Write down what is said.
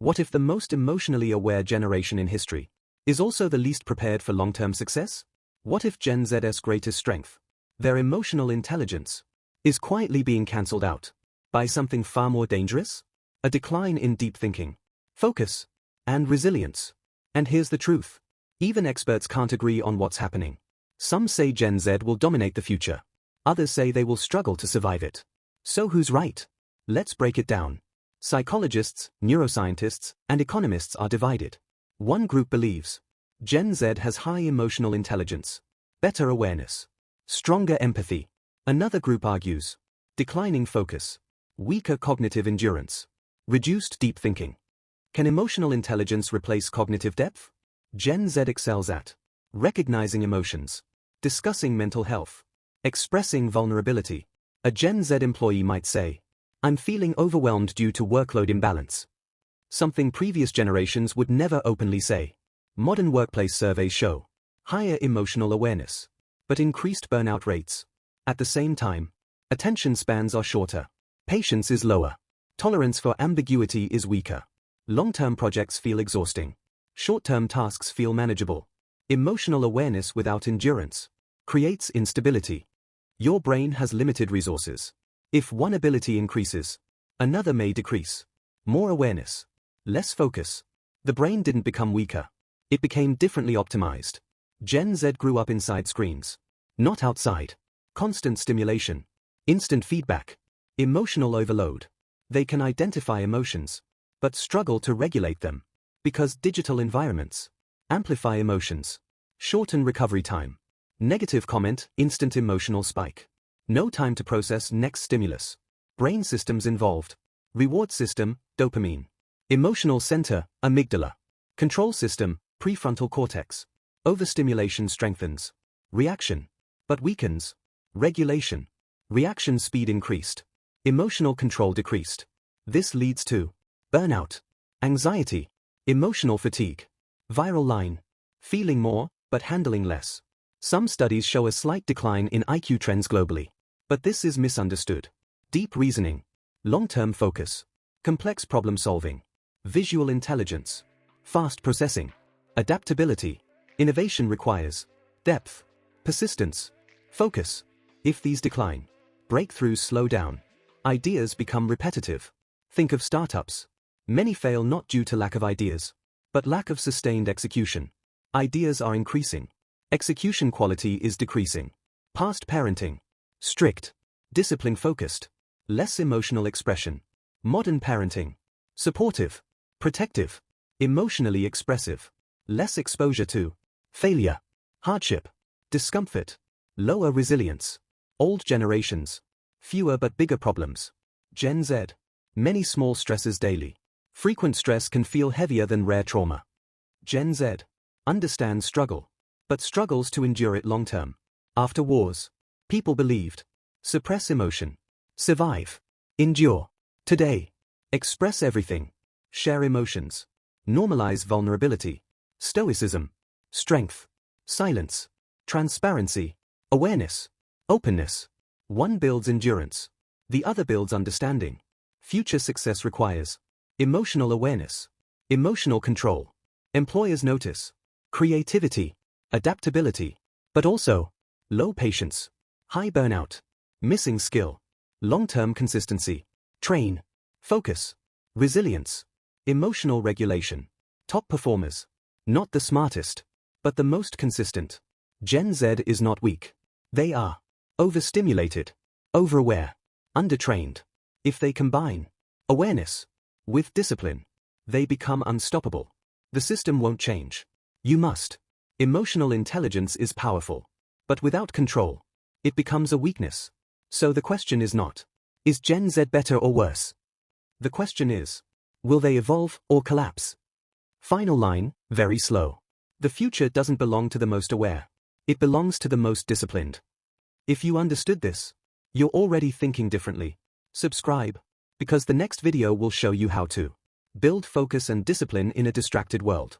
What if the most emotionally aware generation in history is also the least prepared for long-term success? What if Gen Z's greatest strength, their emotional intelligence, is quietly being cancelled out by something far more dangerous? A decline in deep thinking, focus, and resilience. And here's the truth. Even experts can't agree on what's happening. Some say Gen Z will dominate the future. Others say they will struggle to survive it. So who's right? Let's break it down. Psychologists, neuroscientists, and economists are divided. One group believes Gen Z has high emotional intelligence, better awareness, stronger empathy. Another group argues declining focus, weaker cognitive endurance, reduced deep thinking. Can emotional intelligence replace cognitive depth? Gen Z excels at recognizing emotions, discussing mental health, expressing vulnerability. A Gen Z employee might say, "I'm feeling overwhelmed due to workload imbalance." Something previous generations would never openly say. Modern workplace surveys show higher emotional awareness, but increased burnout rates. At the same time, attention spans are shorter, patience is lower, tolerance for ambiguity is weaker. Long-term projects feel exhausting. Short-term tasks feel manageable. Emotional awareness without endurance creates instability. Your brain has limited resources. If one ability increases, another may decrease. More awareness, less focus. The brain didn't become weaker. It became differently optimized. Gen Z grew up inside screens, not outside. Constant stimulation, instant feedback, emotional overload. They can identify emotions, but struggle to regulate them, because digital environments amplify emotions, shorten recovery time. Negative comment, instant emotional spike. No time to process next stimulus. Brain systems involved. Reward system, dopamine. Emotional center, amygdala. Control system, prefrontal cortex. Overstimulation strengthens reaction, but weakens regulation. Reaction speed increased. Emotional control decreased. This leads to burnout, anxiety, emotional fatigue. Viral line. Feeling more, but handling less. Some studies show a slight decline in IQ trends globally. But this is misunderstood. Deep reasoning, long-term focus, complex problem solving, visual intelligence, fast processing, adaptability. Innovation requires depth, persistence, focus. If these decline, breakthroughs slow down. Ideas become repetitive. Think of startups. Many fail not due to lack of ideas, but lack of sustained execution. Ideas are increasing. Execution quality is decreasing. Past parenting. Strict. Discipline-focused. Less emotional expression. Modern parenting. Supportive. Protective. Emotionally expressive. Less exposure to failure, hardship, discomfort. Lower resilience. Old generations. Fewer but bigger problems. Gen Z. Many small stresses daily. Frequent stress can feel heavier than rare trauma. Gen Z. Understands struggle, but struggles to endure it long-term. After wars, people believed, suppress emotion, survive, endure. Today, express everything, share emotions, normalize vulnerability, stoicism, strength, silence, transparency, awareness, openness. One builds endurance, the other builds understanding. Future success requires emotional awareness, emotional control. Employers notice creativity, adaptability, but also low patience, high burnout, missing skill, long-term consistency, train, focus, resilience, emotional regulation. Top performers, not the smartest, but the most consistent. Gen Z is not weak. They are overstimulated, overaware, undertrained. If they combine awareness with discipline, they become unstoppable. The system won't change. You must. Emotional intelligence is powerful, but without control, it becomes a weakness. So the question is not, is Gen Z better or worse? The question is, will they evolve or collapse? Final line, very slow. The future doesn't belong to the most aware. It belongs to the most disciplined. If you understood this, you're already thinking differently. Subscribe, because the next video will show you how to build focus and discipline in a distracted world.